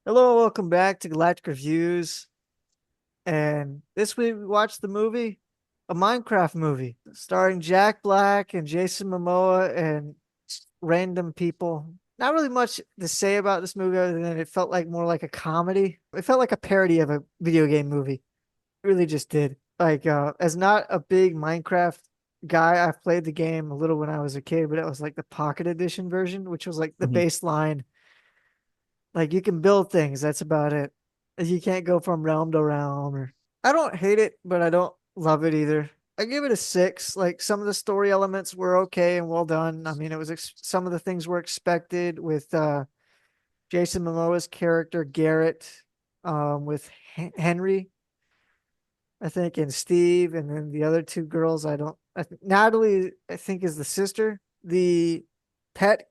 Hello, welcome back to Galactic Reviews. And this week we watched the movie, a Minecraft movie, starring Jack Black and Jason Momoa and random people. Not really much to say about this movie other than it felt like more like a comedy. It felt like a parody of a video game movie. It really just did. As not a big Minecraft guy, I've played the game a little when I was a kid, but it was like the Pocket Edition version, which was like the Mhm. baseline. Like you can build things. That's about it. You can't go from realm to realm. Or I don't hate it, but I don't love it either. I give it a 6. Like some of the story elements were okay and well done. I mean, some of the things were expected with Jason Momoa's character Garrett, with Henry, I think, and Steve, and then the other two girls. I don't. Natalie, I think, is the sister. The pet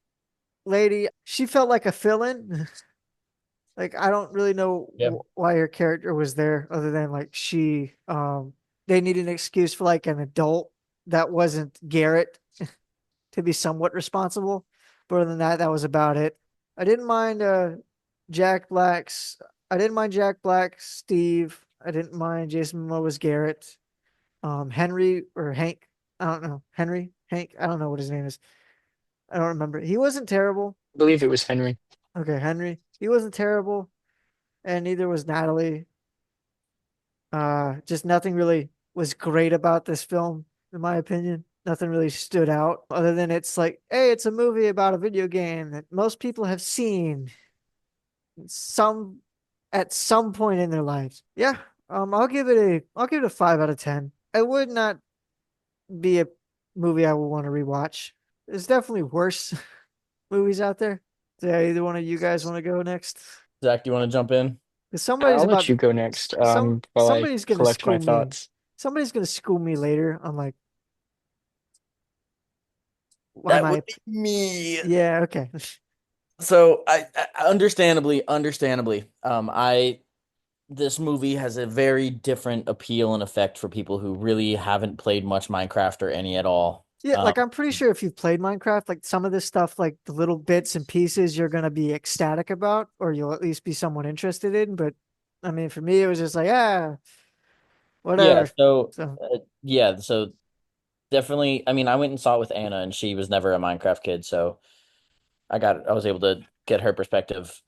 lady, she felt like a fill-in. Like I don't really know Yeah. why her character was there other than like they needed an excuse for like an adult that wasn't Garrett to be somewhat responsible. But other than that, that was about it. I didn't mind Jack Black's I didn't mind Jack Black's Steve. I didn't mind Jason Momoa's Garrett. Henry or Hank. I don't know. Henry, Hank. I don't know what his name is. I don't remember. He wasn't terrible. I believe it was Henry. Okay, Henry. He wasn't terrible, and neither was Natalie. Just nothing really was great about this film, in my opinion. Nothing really stood out other than it's like, hey, it's a movie about a video game that most people have seen some at some point in their lives. Yeah. I'll give it a 5 out of 10. It would not be a movie I would want to rewatch. There's definitely worse movies out there. So yeah, either one of you guys want to go next? Zach, do you want to jump in? 'Cause I'll let you go next while I somebody's gonna collect my school me. thoughts. Somebody's gonna school me later on like why That would my be me. yeah, okay. So I understandably, I this movie has a very different appeal and effect for people who really haven't played much Minecraft or any at all. Yeah, like I'm pretty sure if you've played Minecraft, like some of this stuff, like the little bits and pieces you're gonna be ecstatic about, or you'll at least be somewhat interested in. But I mean, for me, it was just like, Yeah, whatever. so So yeah, so definitely. I mean, I went and saw it with Anna, and she was never a Minecraft kid, so I was able to get her perspective.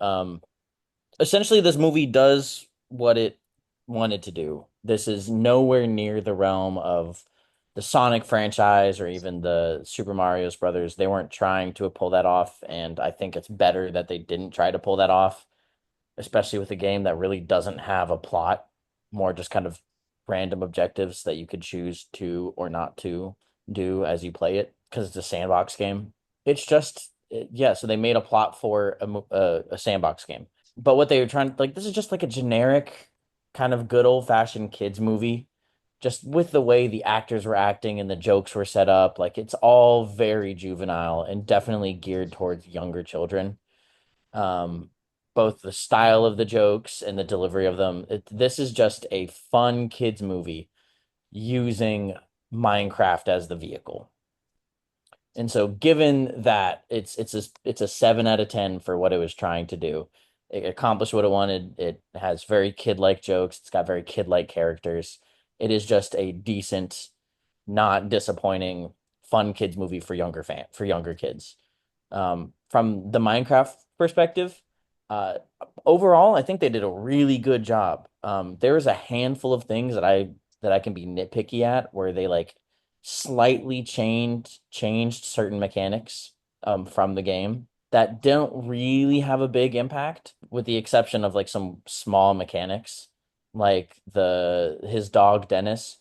Essentially this movie does what it wanted to do. This is nowhere near the realm of the Sonic franchise or even the Super Mario's Brothers. They weren't trying to pull that off, and I think it's better that they didn't try to pull that off, especially with a game that really doesn't have a plot, more just kind of random objectives that you could choose to or not to do as you play it because it's a sandbox game. It's just yeah, so they made a plot for a sandbox game. But what they were trying like this is just like a generic kind of good old-fashioned kids movie just with the way the actors were acting and the jokes were set up, like it's all very juvenile and definitely geared towards younger children. Um, Both the style of the jokes and the delivery of them. This is just a fun kids movie using Minecraft as the vehicle. And so given that it's a 7 out of 10 for what it was trying to do. It accomplished what it wanted. It has very kid-like jokes. It's got very kid-like characters. It is just a decent, not disappointing, fun kids movie for younger kids. From the Minecraft perspective, uh, overall, I think they did a really good job. There's a handful of things that I can be nitpicky at where they like slightly changed certain mechanics from the game that don't really have a big impact, with the exception of like some small mechanics, like the his dog Dennis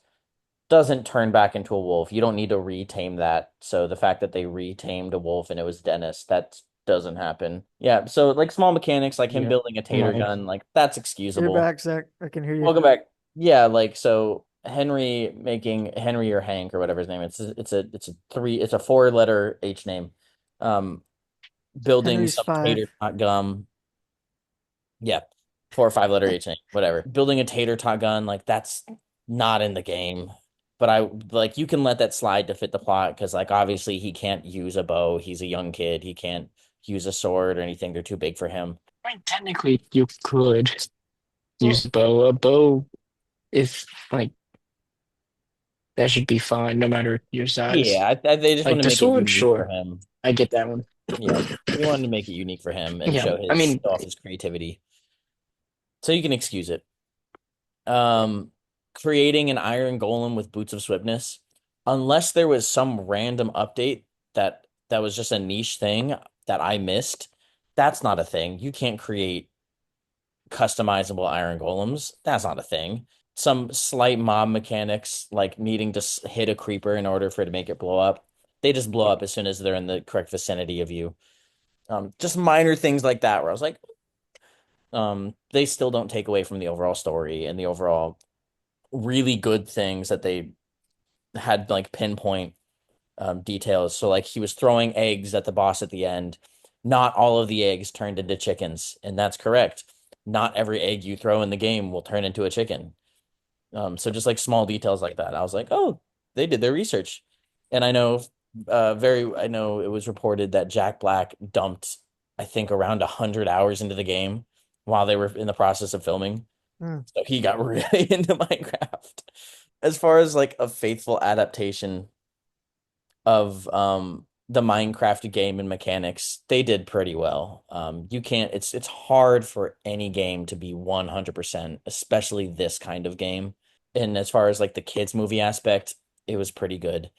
doesn't turn back into a wolf. You don't need to retame that. So the fact that they retamed a wolf and it was Dennis, that doesn't happen. Yeah, so like small mechanics like him yeah, building a tater Nice. gun, like that's you're excusable. back, Zach. I can hear you. Welcome back. Yeah, like so Henry making Henry or Hank or whatever his name. It's a four-letter H name. Um Building Henry's some five. tater tot gum. Yeah. 4 or 5 letter H name, whatever. Building a tater tot gun, like that's not in the game. But I like you can let that slide to fit the plot because like obviously he can't use a bow. He's a young kid. He can't use a sword or anything. They're too big for him. I mean, technically, you could use Well, a bow. A bow is like that should be fine no matter your size. Yeah, they just want Like to the make it sword, unique for sure, him. I get that one. Yeah, they wanted to make it unique for him and Yeah, I show mean, off his creativity. So you can excuse it. Creating an iron golem with boots of swiftness, unless there was some random update that was just a niche thing that I missed, that's not a thing. You can't create customizable iron golems. That's not a thing. Some slight mob mechanics, like needing to hit a creeper in order for it to make it blow up, they just blow up as soon as they're in the correct vicinity of you. Just minor things like that, where I was like, they still don't take away from the overall story and the overall really good things that they had like pinpoint details. So like he was throwing eggs at the boss at the end. Not all of the eggs turned into chickens, and that's correct. Not every egg you throw in the game will turn into a chicken. So just like small details like that, I was like, oh, they did their research. And I know it was reported that Jack Black dumped, I think, around 100 hours into the game while they were in the process of filming. hmm. So he got really into Minecraft. As far as like a faithful adaptation of the Minecraft game and mechanics, they did pretty well. You can't it's hard for any game to be 100%, especially this kind of game. And as far as like the kids movie aspect, it was pretty good.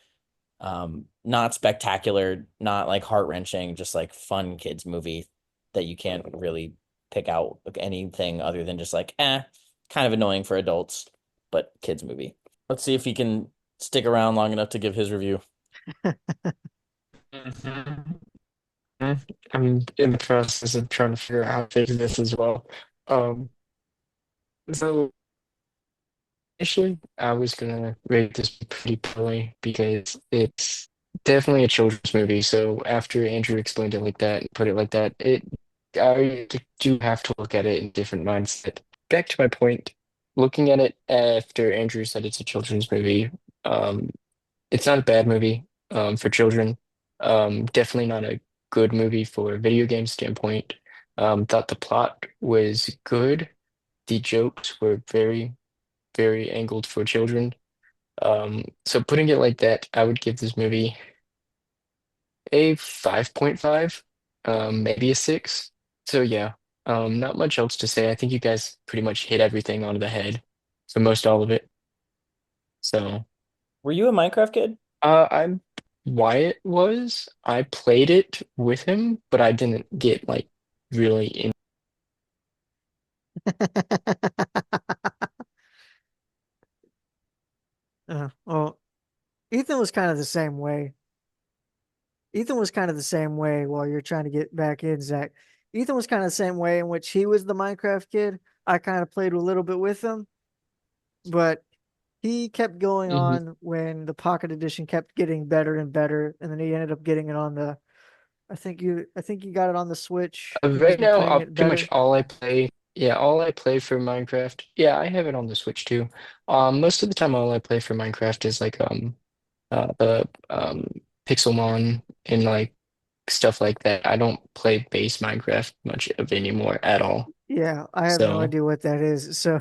Not spectacular, not like heart-wrenching, just like fun kids movie that you can't really pick out like anything other than just like, kind of annoying for adults, but kids movie. Let's see if he can stick around long enough to give his review. Mhm. I'm in the process of trying to figure out how to fix this as well. Um, so initially, I was gonna rate this pretty poorly because it's definitely a children's movie. So after Andrew explained it like that, put it like that, I do have to look at it in a different mindset. Back to my point, looking at it after Andrew said it's a children's movie, um, it's not a bad movie for children. Definitely not a good movie for a video game standpoint. Thought the plot was good. The jokes were very, very angled for children. So putting it like that, I would give this movie a 5.5, maybe a 6. So yeah, not much else to say. I think you guys pretty much hit everything on the head for most all of it. So Were you a Minecraft kid? I'm Wyatt was. I played it with him, but I didn't get like really in. Well, Ethan was kind of the same way. Ethan was kind of the same way while you're trying to get back in, Zach. Ethan was kind of the same way in which he was the Minecraft kid. I kind of played a little bit with him, but he kept going Mhm. on when the Pocket Edition kept getting better and better, and then he ended up getting it on the. I think you got it on the Switch, and he's Right been now, playing it pretty much better. all I play, yeah, all I play for Minecraft. Yeah, I have it on the Switch too. Most of the time, all I play for Minecraft is like the Pixelmon and like stuff like that. I don't play base Minecraft much of anymore at all. Yeah, I have no So idea what that is. So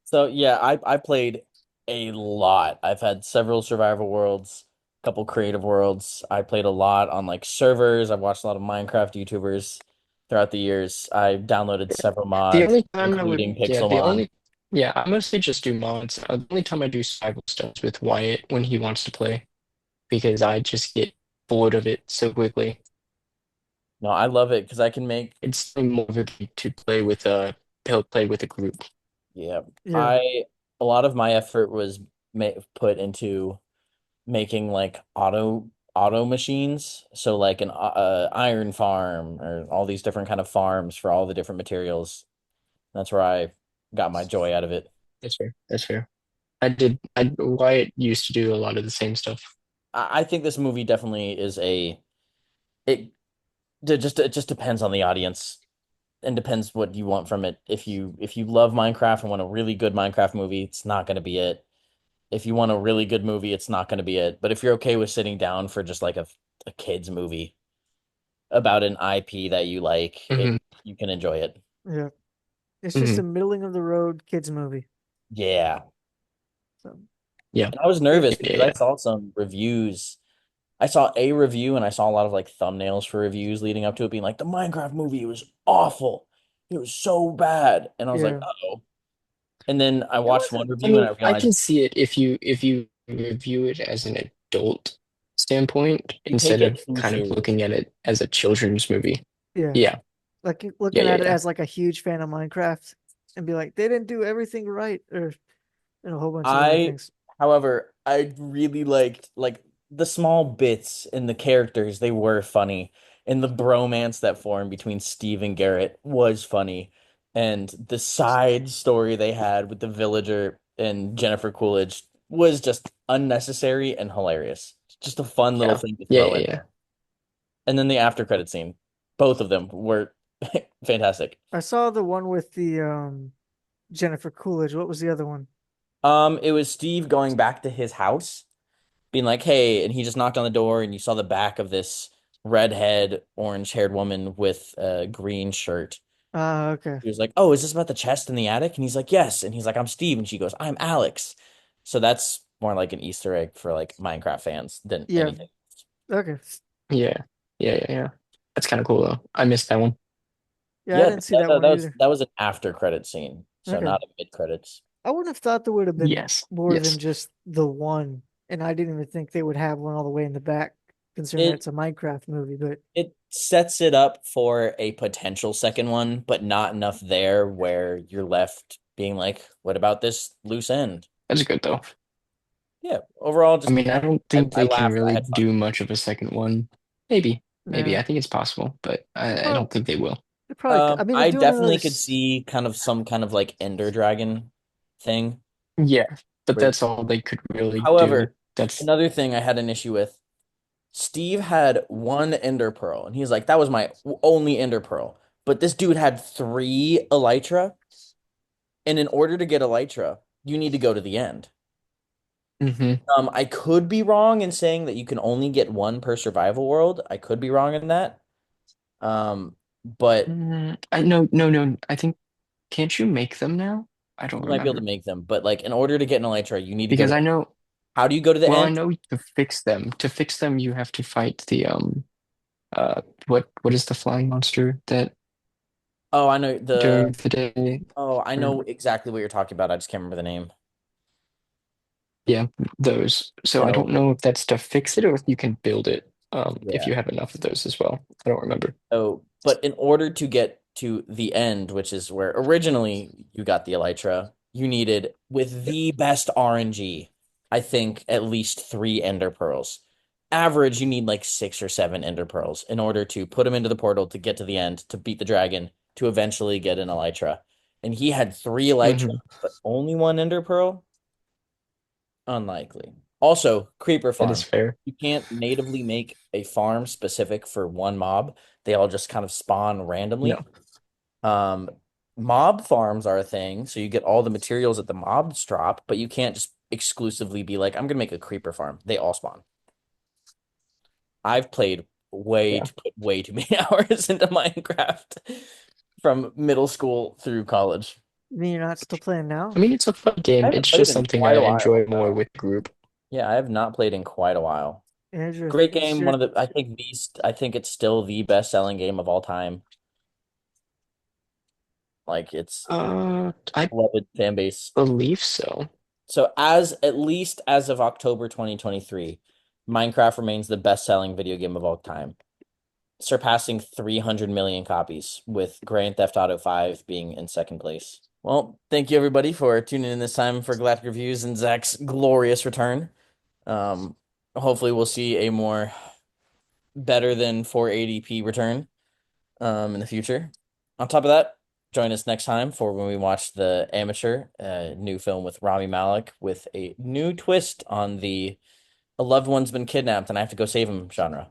So yeah, I played a lot. I've had several survival worlds, a couple creative worlds. I played a lot on like servers. I've watched a lot of Minecraft YouTubers throughout the years. I downloaded several the mods, only time I would, including yeah, the Pixelmon. only, yeah, I mostly just do mods. The only time I do survival stuff is with Wyatt when he wants to play because I just get bored of it so quickly. No, I love it because I can make, It's more of a to play with play with a group. yeah, yeah, I a lot of my effort was put into making like auto machines. So like an iron farm or all these different kind of farms for all the different materials. That's where I got my joy out of it. That's fair. That's fair. Wyatt used to do a lot of the same stuff. I think this movie definitely is it it just depends on the audience and depends what you want from it. If you love Minecraft and want a really good Minecraft movie, it's not going to be it. If you want a really good movie, it's not going to be it. But if you're okay with sitting down for just like a kids movie about an IP that you like, Hmm. you can enjoy it. Yeah. It's just Hmm. a middling of the road kids movie. Yeah. So Yeah. And I was Yeah. nervous Yeah. because I Yeah. saw some reviews. I saw a review and I saw a lot of like thumbnails for reviews leading up to it being like the Minecraft movie was awful. It was so bad. And I was like, yeah. uh-oh. And then I It watched wasn't one I review and mean, I I can realized see it if you review it as an adult standpoint you take instead it of too kind of serious. looking at it as a children's movie. yeah. Yeah. Like Yeah. looking Yeah. at it Yeah. as like a huge fan of Minecraft and be like, they didn't do everything right or and a whole bunch of other I, things. however, I really liked like the small bits in the characters. They were funny. And the bromance that formed between Steve and Garrett was funny. And the side story they had with the villager and Jennifer Coolidge was just unnecessary and hilarious. Just a fun little Yeah. thing to Yeah. throw Yeah. in Yeah. there. And then the after credit scene, both of them were fantastic. I saw the one with the Jennifer Coolidge. What was the other one? It was Steve going back to his house being like, "Hey," and he just knocked on the door, and you saw the back of this redhead, orange-haired woman with a green shirt. Ah, okay. He was like, "Oh, is this about the chest in the attic?" And he's like, "Yes." And he's like, "I'm Steve," and she goes, "I'm Alex." So that's more like an Easter egg for like Minecraft fans than Yeah. anything. Okay. Yeah. Yeah. Yeah. Yeah. That's kind of cool though. I missed that one. Yeah, I Yeah, didn't see that one either. that was an after credit scene, so Okay. not a mid credits. I wouldn't have thought there would have been Yes. more than Yes. just the one, and I didn't even think they would have one all the way in the back, considering that It it's a Minecraft movie. But it sets it up for a potential second one, but not enough there where you're left being like, "What about this loose end?" That's good though. Yeah, overall, I just mean, I don't I, think I they can laughed. I really had fun. do much of a second one. Maybe. Maybe. nah, I think it's possible, but I probably, don't think they will. they probably. I mean, they're I doing another. definitely could see kind of some kind of like Ender Dragon thing. Yeah. But Where, that's all they could really do. however, That's another thing I had an issue with. Steve had one Ender Pearl, and he's like, "That was my only Ender Pearl." But this dude had three Elytra, and in order to get Elytra, you need to go to the end. hmm. I could be wrong in saying that you can only get one per survival world. I could be wrong in that. But I no. I think can't you make them now? I don't you might be able to remember. make them. But like in order to get an Elytra, you need to go Because to. I know How do you go to the well, I end? know to fix them. To fix them you have to fight the what is the flying monster that Oh, I know during the day Oh, I or know exactly what you're talking about. I just can't remember the name. yeah, those. So And I don't oh, know if that's to fix it or if you can build it if yeah. you have enough of those as well. I don't remember. Oh, but in order to get to the end, which is where originally you got the Elytra, you needed, with Yeah. the best RNG, I think at least three Ender Pearls. Average, you need like six or seven Ender Pearls in order to put them into the portal to get to the end, to beat the dragon, to eventually get an Elytra. And he had three Elytra, Hmm. but only one Ender Pearl? Unlikely. Also, creeper That is farm. fair. You can't natively make a farm specific for one mob. They all just kind of spawn randomly. No. Um, Mob farms are a thing, so you get all the materials that the mobs drop, but you can't just exclusively be like, I'm gonna make a creeper farm. They all spawn. I've played Yeah. way too many hours into Minecraft from middle school through college. I mean, you're not still playing I now. mean, it's a fun I game. haven't It's played just in something quite I a while. enjoy more with group. Yeah, I have not played in quite a while. Andrew, Great it's game. your. One of the I think it's still the best selling game of all time. Like it's I beloved fan base. believe so. So as at least as of October 2023, Minecraft remains the best selling video game of all time, surpassing 300 million copies, with Grand Theft Auto 5 being in second place. Well, thank you everybody for tuning in this time for Galactic Reviews and Zach's glorious return. Um, Hopefully we'll see a more better than 480p return in the future. On top of that, join us next time for when we watch The Amateur, new film with Rami Malek with a new twist on the a loved one's been kidnapped and I have to go save him genre.